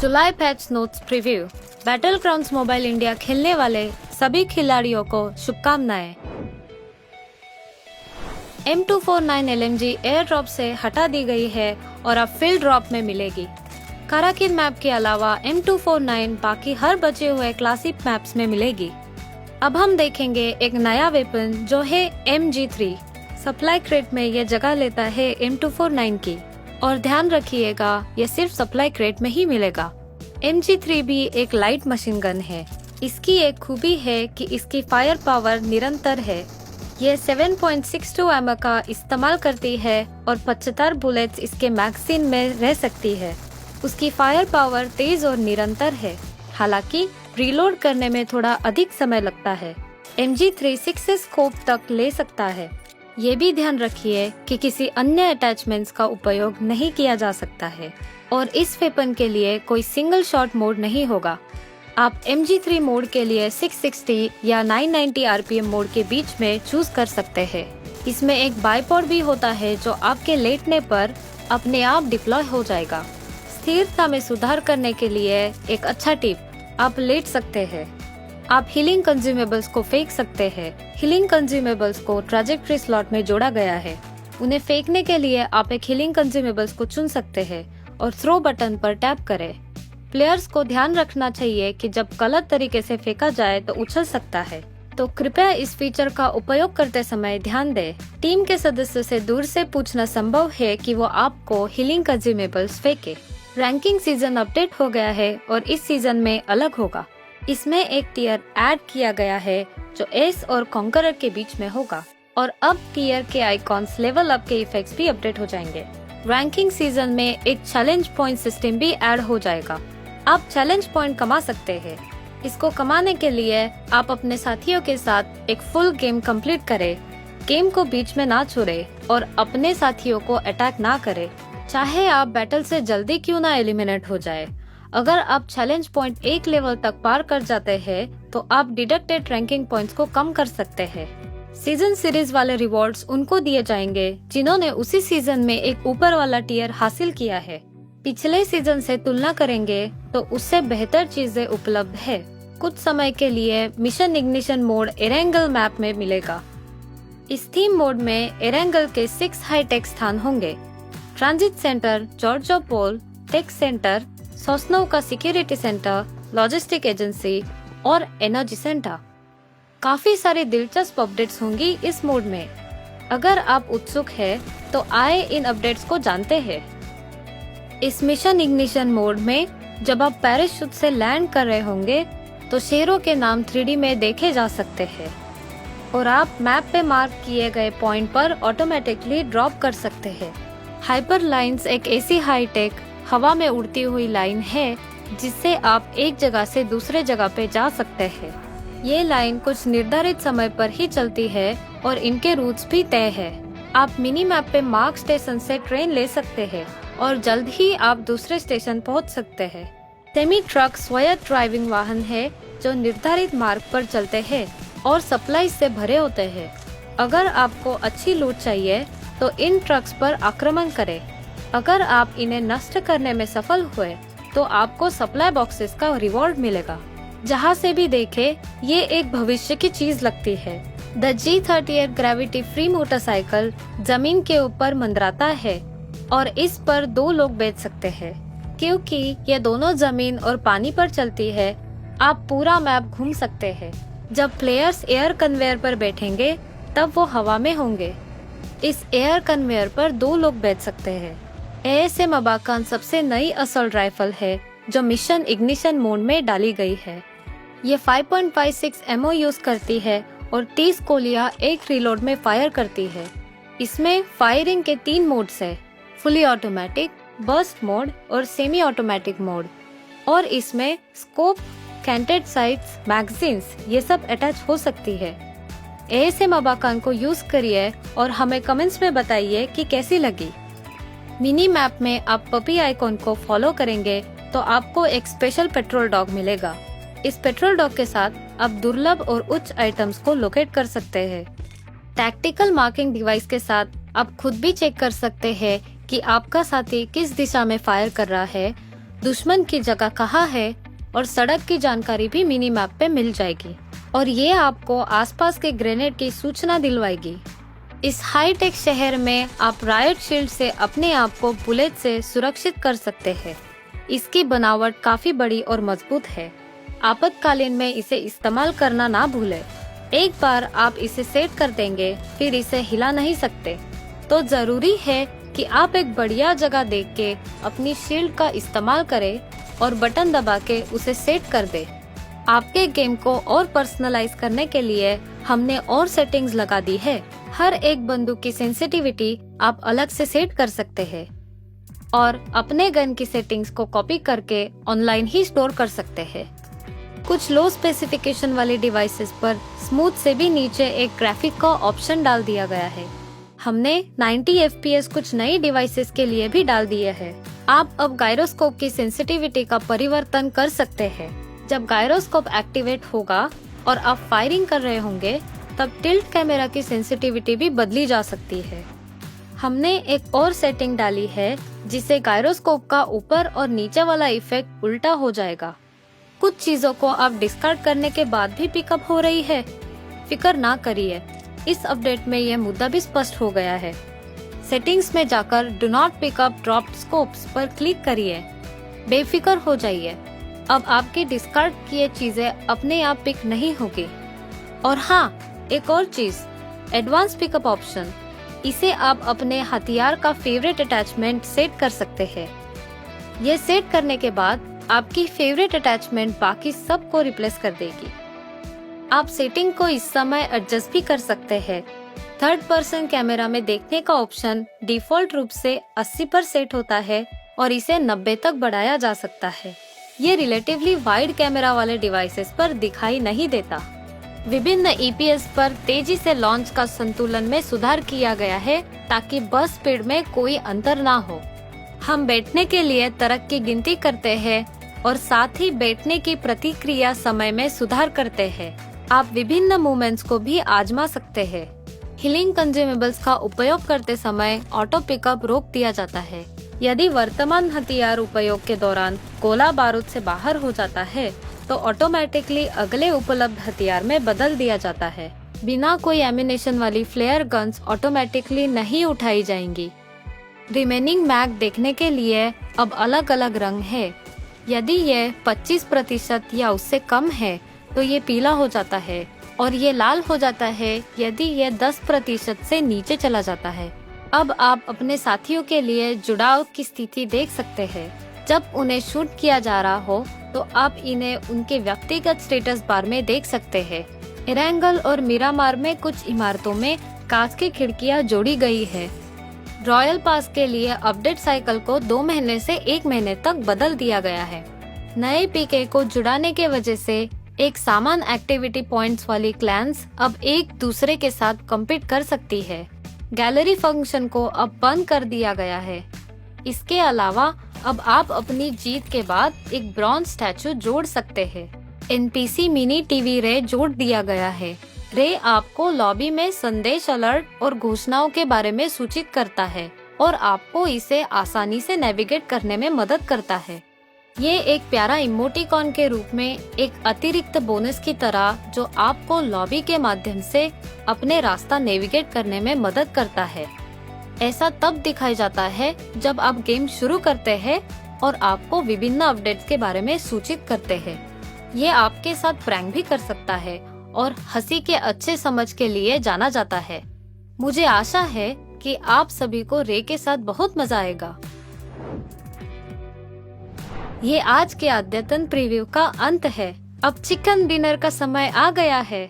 जुलाई patch notes preview. Battlegrounds mobile India खेलने वाले सभी खिलाड़ियों को शुभकामनाएं। M249 LMG एयर ड्रॉप से हटा दी गई है और अब फील्ड ड्रॉप में मिलेगी। काराकिन मैप के अलावा M249 बाकी हर बचे हुए क्लासिक मैप्स में मिलेगी। अब हम देखेंगे एक नया वेपन जो है MG3। सप्लाई क्रेट में यह जगह लेता है M249 की, और ध्यान रखिएगा यह सिर्फ सप्लाई क्रेट में ही मिलेगा। MG3 भी एक लाइट मशीन गन है। इसकी एक खूबी है कि इसकी फायर पावर निरंतर है। ये 7.62 एमएम का इस्तेमाल करती है और 75 बुलेट्स इसके मैगजीन में रह सकती है। उसकी फायर पावर तेज और निरंतर है, हालांकि रीलोड करने में थोड़ा अधिक समय लगता है। MG3 6 स्कोप तक ले सकता है। ये भी ध्यान रखिए कि किसी अन्य अटैचमेंट्स का उपयोग नहीं किया जा सकता है और इस वेपन के लिए कोई सिंगल शॉट मोड नहीं होगा। आप MG3 मोड के लिए 660 या 990 RPM मोड के बीच में चूज कर सकते हैं। इसमें एक बाइपोड भी होता है जो आपके लेटने पर अपने आप डिप्लॉय हो जाएगा। स्थिरता में सुधार करने के लिए एक अच्छा टिप, आप लेट सकते हैं। आप हीलिंग कंज्यूमेबल्स को फेंक सकते हैं। हीलिंग कंज्यूमेबल्स को ट्रैजेक्टरी स्लॉट में जोड़ा गया है। उन्हें फेंकने के लिए आप एक हीलिंग कंज्यूमेबल्स को चुन सकते हैं और थ्रो बटन पर टैप करें। प्लेयर्स को ध्यान रखना चाहिए कि जब गलत तरीके से फेंका जाए तो उछल सकता है, तो कृपया इस फीचर का उपयोग करते समय ध्यान दें। टीम के सदस्य से दूर से पूछना संभव है कि वो आपको हीलिंग कंज्यूमेबल्स फेंके। रैंकिंग सीजन अपडेट हो गया है और इस सीजन में अलग होगा। इसमें एक टियर ऐड किया गया है जो एस और कॉन्करर के बीच में होगा, और अब टियर के आइकॉन्स, लेवल अप के इफेक्ट्स भी अपडेट हो जाएंगे। रैंकिंग सीजन में एक चैलेंज पॉइंट सिस्टम भी ऐड हो जाएगा। आप चैलेंज पॉइंट कमा सकते हैं। इसको कमाने के लिए आप अपने साथियों के साथ एक फुल गेम कंप्लीट करें। गेम को बीच में ना छोड़े और अपने साथियों को अटैक ना करे, चाहे आप बैटल से जल्दी क्यों ना एलिमिनेट हो जाए। अगर आप चैलेंज पॉइंट एक लेवल तक पार कर जाते हैं तो आप डिडक्टेड रैंकिंग पॉइंट्स को कम कर सकते हैं। सीजन सीरीज वाले रिवॉर्ड्स उनको दिए जाएंगे जिन्होंने उसी सीजन में एक ऊपर वाला टियर हासिल किया है। पिछले सीजन से तुलना करेंगे तो उससे बेहतर चीजें उपलब्ध है। कुछ समय के लिए mission ignition mode Erangel map में मिलेगा। इस थीम मोड में एरेंगल के 6 हाईटेक स्थान होंगे। ट्रांजिट सेंटर, जॉर्जोपोल टेक सेंटर, सोस्नो का सिक्योरिटी सेंटर, लॉजिस्टिक एजेंसी और एनर्जी सेंटर। काफी सारे दिलचस्प अपडेट्स होंगी इस मोड में। अगर आप उत्सुक हैं तो आए इन अपडेट्स को जानते हैं। इस मिशन इग्निशन मोड में जब आप पैराशूट से लैंड कर रहे होंगे तो शेरों के नाम 3D में देखे जा सकते हैं और आप मैप पे मार्क किए गए पॉइंट पर ऑटोमेटिकली ड्रॉप कर सकते हैं। हाइपर लाइन्स एक ऐसी हाईटेक हवा में उड़ती हुई लाइन है जिससे आप एक जगह से दूसरे जगह पे जा सकते हैं। ये लाइन कुछ निर्धारित समय पर ही चलती है और इनके रूट्स भी तय है। आप मिनी मैप पे मार्क स्टेशन से ट्रेन ले सकते हैं और जल्द ही आप दूसरे स्टेशन पहुंच सकते हैं। सेमी ट्रक स्वायत्त ड्राइविंग वाहन है जो निर्धारित मार्ग पर चलते हैं और सप्लाई से भरे होते हैं। अगर आपको अच्छी लूट चाहिए तो इन ट्रक्स पर आक्रमण करें। अगर आप इन्हें नष्ट करने में सफल हुए तो आपको सप्लाई बॉक्सेस का रिवॉर्ड मिलेगा। जहाँ से भी देखे ये एक भविष्य की चीज लगती है। The G38 gravity free motorcycle जमीन के ऊपर मंडराता है और इस पर 2 लोग बैठ सकते हैं। क्योंकि ये दोनों जमीन और पानी पर चलती है, आप पूरा मैप घूम सकते हैं। जब प्लेयर्स एयर कन्वेयर पर बैठेंगे तब वो हवा में होंगे। इस एयर कन्वेयर पर 2 लोग बैठ सकते हैं। ASM अबाकान सबसे नई असॉल्ट राइफल है जो मिशन इग्निशन मोड में डाली गई है। ये 5.56 एमओ यूज करती है और 30 गोलियां एक रीलोड में फायर करती है। इसमें फायरिंग के 3 मोड्स है, फुली ऑटोमेटिक, बर्स्ट मोड और सेमी ऑटोमेटिक मोड। और इसमें स्कोप, कैंटेड साइट्स, मैगजीन्स ये सब अटैच हो सकती है। ASM अबाकान को यूज करिए और हमें कमेंट्स में बताइए कि कैसी लगी। मिनी मैप में आप पपी आइकॉन को फॉलो करेंगे तो आपको एक स्पेशल पेट्रोल डॉग मिलेगा। इस पेट्रोल डॉग के साथ आप दुर्लभ और उच्च आइटम्स को लोकेट कर सकते हैं। टैक्टिकल मार्किंग डिवाइस के साथ आप खुद भी चेक कर सकते हैं कि आपका साथी किस दिशा में फायर कर रहा है दुश्मन की जगह कहाँ है और सड़क की जानकारी भी मिनी मैप पे मिल जाएगी और ये आपको आसपास के ग्रेनेड की सूचना दिलवाएगी। इस हाईटेक शहर में आप रायट शील्ड से अपने आप को बुलेट से सुरक्षित कर सकते हैं। इसकी बनावट काफी बड़ी और मजबूत है। आपातकालीन में इसे इस्तेमाल करना ना भूलें। एक बार आप इसे सेट कर देंगे फिर इसे हिला नहीं सकते। तो जरूरी है कि आप एक बढ़िया जगह देख के अपनी शील्ड का इस्तेमाल करें और बटन दबा के उसे सेट कर दें। आपके गेम को और पर्सनलाइज करने के लिए हमने और सेटिंग्स लगा दी है। हर एक बंदूक की सेंसिटिविटी आप अलग से सेट कर सकते हैं और अपने गन की सेटिंग्स को कॉपी करके ऑनलाइन ही स्टोर कर सकते हैं। कुछ लो स्पेसिफिकेशन वाले डिवाइसेस पर स्मूथ से भी नीचे एक ग्राफिक का ऑप्शन डाल दिया गया है। हमने 90 FPS कुछ नई डिवाइसेस के लिए भी डाल दिए हैं। आप अब गायरोस्कोप की सेंसिटिविटी का परिवर्तन कर सकते हैं। जब गायरोस्कोप एक्टिवेट होगा और आप फायरिंग कर रहे होंगे तब टिल्ट कैमरा की सेंसिटिविटी भी बदली जा सकती है। हमने एक और सेटिंग डाली है जिससे गायरोस्कोप का ऊपर और नीचे वाला इफेक्ट उल्टा हो जाएगा। कुछ चीजों को आप डिस्कार्ड करने के बाद भी पिकअप हो रही है। फिक्र ना करिए, इस अपडेट में यह मुद्दा भी स्पष्ट हो गया है। सेटिंग्स में जाकर do not pickup dropped scopes पर क्लिक करिए। बेफिक्र हो जाइए, अब आपकी डिस्कार्ड किए चीजें अपने आप पिक नहीं होगी। और हाँ, एक और चीज, एडवांस पिकअप ऑप्शन, इसे आप अपने हथियार का फेवरेट अटैचमेंट सेट कर सकते हैं। ये सेट करने के बाद आपकी फेवरेट अटैचमेंट बाकी सब को रिप्लेस कर देगी। आप सेटिंग को इस समय एडजस्ट भी कर सकते हैं। थर्ड पर्सन कैमरा में देखने का ऑप्शन डिफॉल्ट रूप से 80 पर सेट होता है और इसे 90 तक बढ़ाया जा सकता है। ये रिलेटिवली वाइड कैमरा वाले डिवाइसेस पर दिखाई नहीं देता। विभिन्न EPS पर तेजी से लॉन्च का संतुलन में सुधार किया गया है ताकि बस स्पीड में कोई अंतर ना हो। हम बैठने के लिए तरक की गिनती करते हैं और साथ ही बैठने की प्रतिक्रिया समय में सुधार करते हैं। आप विभिन्न मूवमेंट्स को भी आजमा सकते हैं। हीलिंग कंज्यूमेबल्स का उपयोग करते समय ऑटो पिकअप रोक दिया जाता है। यदि वर्तमान हथियार उपयोग के दौरान गोला बारूद से बाहर हो जाता है तो ऑटोमेटिकली अगले उपलब्ध हथियार में बदल दिया जाता है। बिना कोई एमिनेशन वाली फ्लेयर गन्स ऑटोमेटिकली नहीं उठाई जाएंगी। रिमेनिंग मैग देखने के लिए अब अलग अलग रंग है। यदि ये 25% या उससे कम है तो ये पीला हो जाता है और ये लाल हो जाता है यदि ये 10% से नीचे चला जाता है। अब आप अपने साथियों के लिए जुड़ाव की स्थिति देख सकते हैं। जब उन्हें शूट किया जा रहा हो तो आप इन्हें उनके व्यक्तिगत स्टेटस बार में देख सकते हैं। इरेंगल और मिरामार में कुछ इमारतों में कांच की खिड़कियां जोड़ी गई है। रॉयल पास के लिए अपडेट साइकिल को 2 महीने से 1 महीने तक बदल दिया गया है। नए पीके को जुड़ाने के वजह से एक समान एक्टिविटी पॉइंट्स वाली क्लैंस अब एक दूसरे के साथ कम्पीट कर सकती है। गैलरी फंक्शन को अब बंद कर दिया गया है। इसके अलावा अब आप अपनी जीत के बाद एक ब्रॉन्ज स्टैचू जोड़ सकते हैं। NPC मिनी टीवी रे जोड़ दिया गया है। रे आपको लॉबी में संदेश, अलर्ट और घोषणाओं के बारे में सूचित करता है और आपको इसे आसानी से नेविगेट करने में मदद करता है। ये एक प्यारा इमोटिकॉन के रूप में एक अतिरिक्त बोनस की तरह जो आपको लॉबी के माध्यम से अपने रास्ता नेविगेट करने में मदद करता है। ऐसा तब दिखाई जाता है जब आप गेम शुरू करते हैं और आपको विभिन्न अपडेट्स के बारे में सूचित करते हैं। ये आपके साथ प्रैंक भी कर सकता है और हंसी के अच्छे समझ के लिए जाना जाता है। मुझे आशा है कि आप सभी को रे के साथ बहुत मजा आएगा। ये आज के अद्यतन प्रीव्यू का अंत है। अब चिकन डिनर का समय आ गया है।